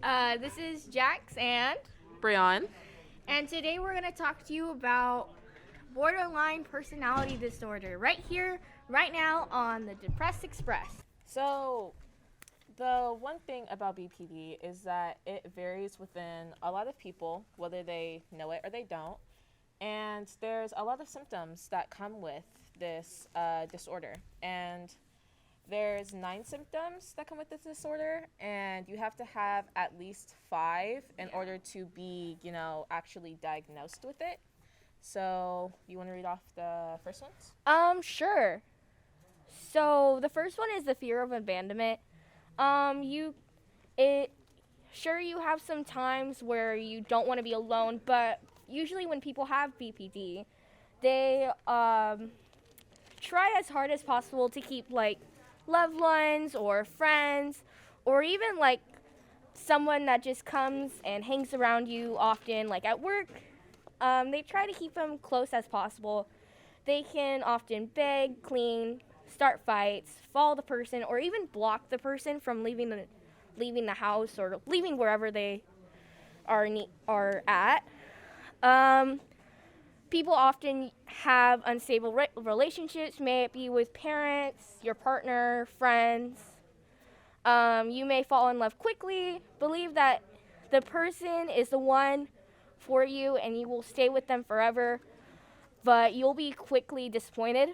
This is Jax Brian. and today we're going to talk to you about borderline personality disorder right here, right now on the DEPRESS Express. So, the one thing about BPD is that it varies within a lot of people, whether they know it or they don't. And there's a lot of symptoms that come with this disorder. And there's 9 symptoms that come with this disorder, and you have to have at least 5 in order to be, actually diagnosed with it. So, you want to read off the first ones? Sure. So the first one is the fear of abandonment. You, it, sure you have some times where you don't want to be alone, but usually when people have BPD, they try as hard as possible to keep like loved ones or friends or even like someone that just comes and hangs around you often, like at work. They try to keep them close as possible. They can often beg, clean, start fights, follow the person, or even block the person from leaving the house or leaving wherever they are at. People often have unstable relationships, may it be with parents, your partner, friends. You may fall in love quickly, believe that the person is the one for you and you will stay with them forever, but you'll be quickly disappointed.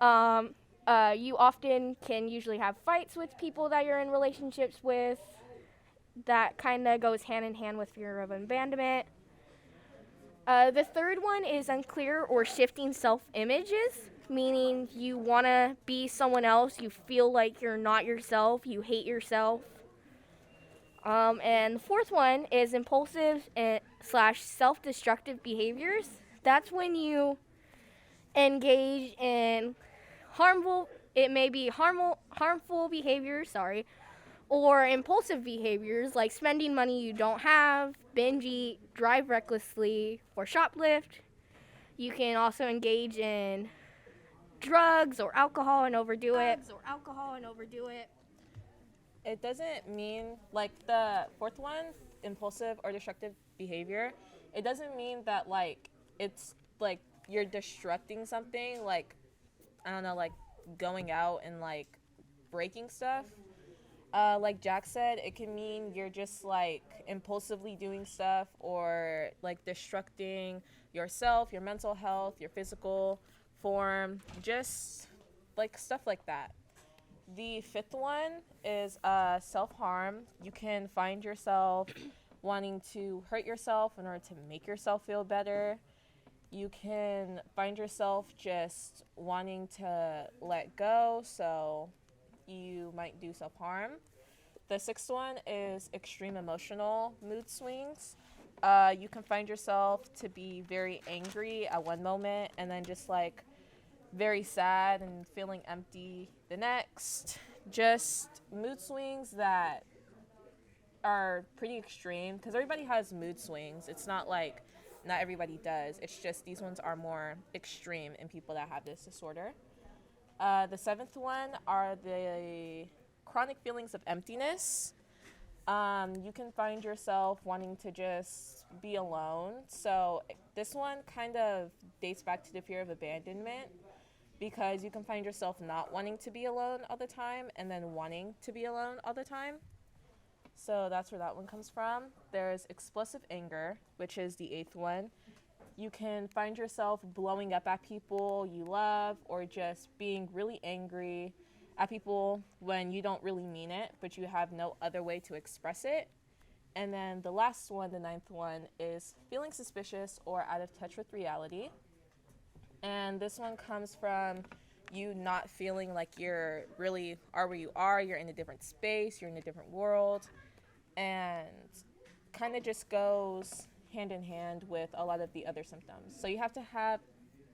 You often can usually have fights with people that you're in relationships with. That kind of goes hand in hand with fear of abandonment. The third one is unclear or shifting self-images, meaning you want to be someone else, you feel like you're not yourself, you hate yourself. And the fourth one is impulsive slash self-destructive behaviors. That's when you engage in harmful behaviors, or impulsive behaviors like spending money you don't have, binge eat, drive recklessly, or shoplift. You can also engage in drugs or alcohol and overdo it. It doesn't mean, like the fourth one, impulsive or destructive behavior, it doesn't mean that, like, it's like you're destructing something, like, I don't know, like going out and like breaking stuff. Like Jack said, it can mean you're just like impulsively doing stuff or like destructing yourself, your mental health, your physical form, just like stuff like that. The fifth one is self-harm. You can find yourself wanting to hurt yourself in order to make yourself feel better. You can find yourself just wanting to let go, so you might do self-harm. The sixth one is extreme emotional mood swings. You can find yourself to be very angry at one moment and then just like very sad and feeling empty the next. Just mood swings that are pretty extreme because everybody has mood swings. It's not like not everybody does. It's just these ones are more extreme in people that have this disorder. The seventh one are the chronic feelings of emptiness. You can find yourself wanting to just be alone. So this one kind of dates back to the fear of abandonment because you can find yourself not wanting to be alone all the time and then wanting to be alone all the time. So that's where that one comes from. There's explosive anger, which is the eighth one. You can find yourself blowing up at people you love or just being really angry at people when you don't really mean it, but you have no other way to express it. And then the last one, the ninth one, is feeling suspicious or out of touch with reality. And this one comes from you not feeling like you're really are where you are, you're in a different space, you're in a different world, and kind of just goes hand in hand with a lot of the other symptoms. So you have to have,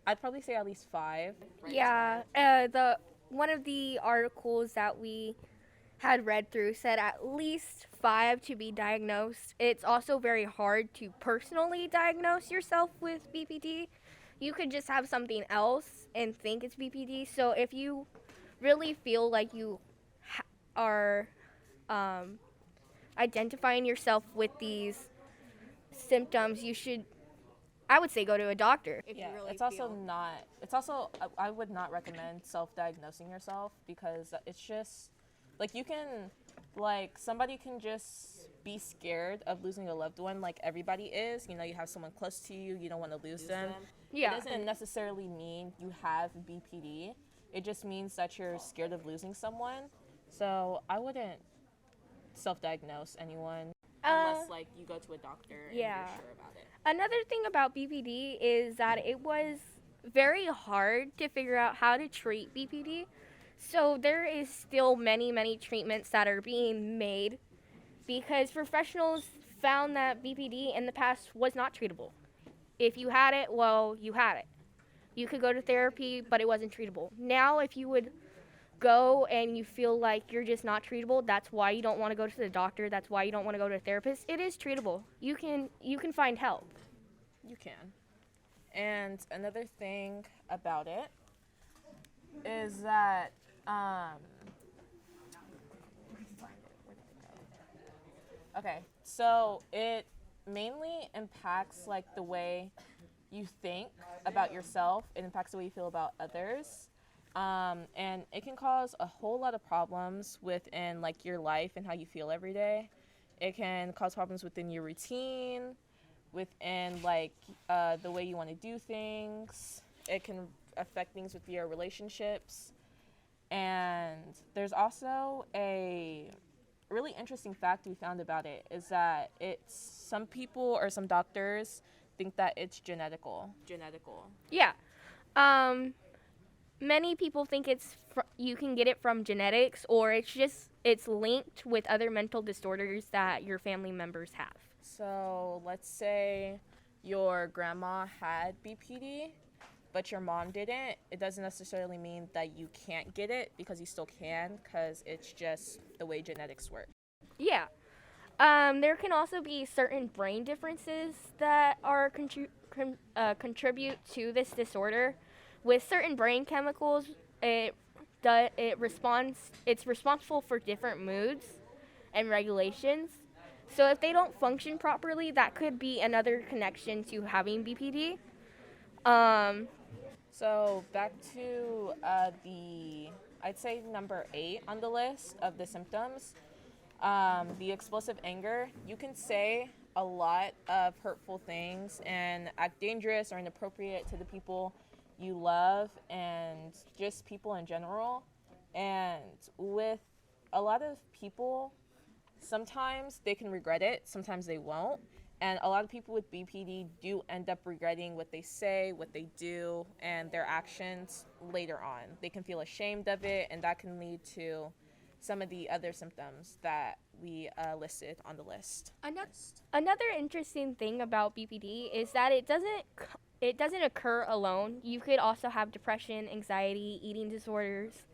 I'd probably say at least 5. Yeah, the one of the articles that we had read through said at least 5 to be diagnosed. It's also very hard to personally diagnose yourself with BPD. You could just have something else and think it's BPD. So if you really feel like you are identifying yourself with these symptoms, you should, I would say, go to a doctor. If Yeah, you really it's also feel. not. It's also I would not recommend self-diagnosing yourself because it's just like you can like somebody can just be scared of losing a loved one like everybody is. You know, you have someone close to you, you don't want to lose them. Yeah. It doesn't necessarily mean you have BPD. It just means that you're scared of losing someone. So I wouldn't self-diagnose anyone unless like you go to a doctor and yeah. you're sure about it. Another thing about BPD is that it was very hard to figure out how to treat BPD. So there is still many treatments that are being made because professionals found that BPD in the past was not treatable. If you had it, well, you had it. You could go to therapy, but it wasn't treatable. Now, if you would go and you feel like you're just not treatable, that's why you don't want to go to the doctor, that's why you don't want to go to a therapist. It is treatable. You can find help. You can. And another thing about it is that okay, so it mainly impacts like the way you think about yourself. It impacts the way you feel about others. And it can cause a whole lot of problems within like your life and how you feel every day. It can cause problems within your routine, within like the way you want to do things. It can affect things with your relationships. And there's also a really interesting fact we found about it is that it's some people or some doctors think that it's genetical. Yeah. Many people think you can get it from genetics, or it's linked with other mental disorders that your family members have. So let's say your grandma had BPD, but your mom didn't. It doesn't necessarily mean that you can't get it because you still can, because it's just the way genetics work. Yeah. There can also be certain brain differences that are contribute to this disorder. With certain brain chemicals, it's responsible for different moods and regulations. So if they don't function properly, that could be another connection to having BPD. So back to I'd say number 8 on the list of the symptoms, the explosive anger. You can say a lot of hurtful things and act dangerous or inappropriate to the people you love and just people in general. And with a lot of people, sometimes they can regret it, sometimes they won't. And a lot of people with BPD do end up regretting what they say, what they do, and their actions later on. They can feel ashamed of it, and that can lead to some of the other symptoms that we listed on the list. Another interesting thing about BPD is that it doesn't occur alone. You could also have depression, anxiety, eating disorders,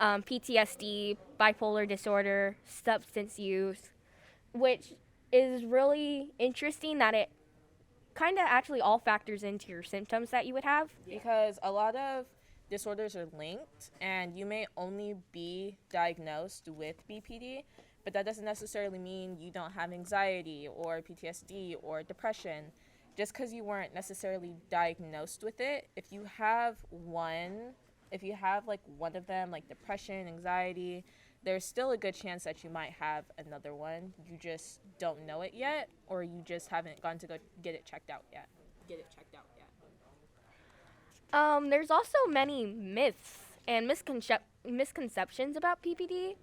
PTSD, bipolar disorder, substance use, which is really interesting that it kind of actually all factors into your symptoms that you would have. Because a lot of disorders are linked, and you may only be diagnosed with BPD, but that doesn't necessarily mean you don't have anxiety or PTSD or depression. Just because you weren't necessarily diagnosed with it, if you have like one of them, like depression, anxiety, there's still a good chance that you might have another one. You just don't know it yet, or you just haven't gone to go get it checked out yet. There's also many myths and misconceptions about PPD.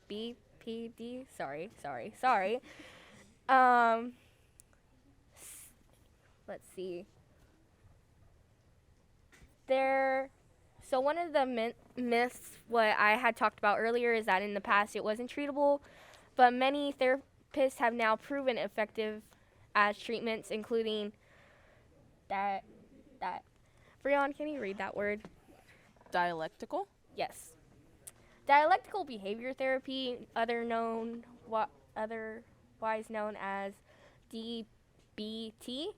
BPD. Sorry. Um, let's see. So one of the myths, what I had talked about earlier, is that in the past it wasn't treatable, but many therapists have now proven effective as treatments, including that. Brian, can you read that word? Dialectical? Yes. Dialectical behavior therapy, otherwise known as DBT.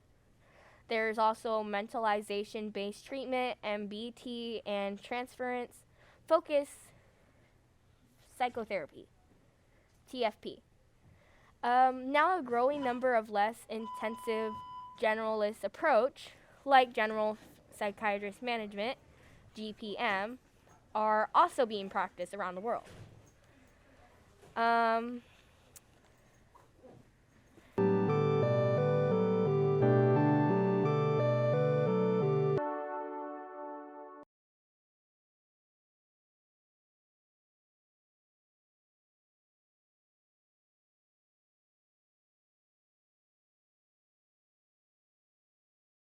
There's also mentalization-based treatment, MBT, and transference focus psychotherapy, TFP. Now a growing number of less intensive generalist approach, like general psychiatrist management, GPM, are also being practiced around the world.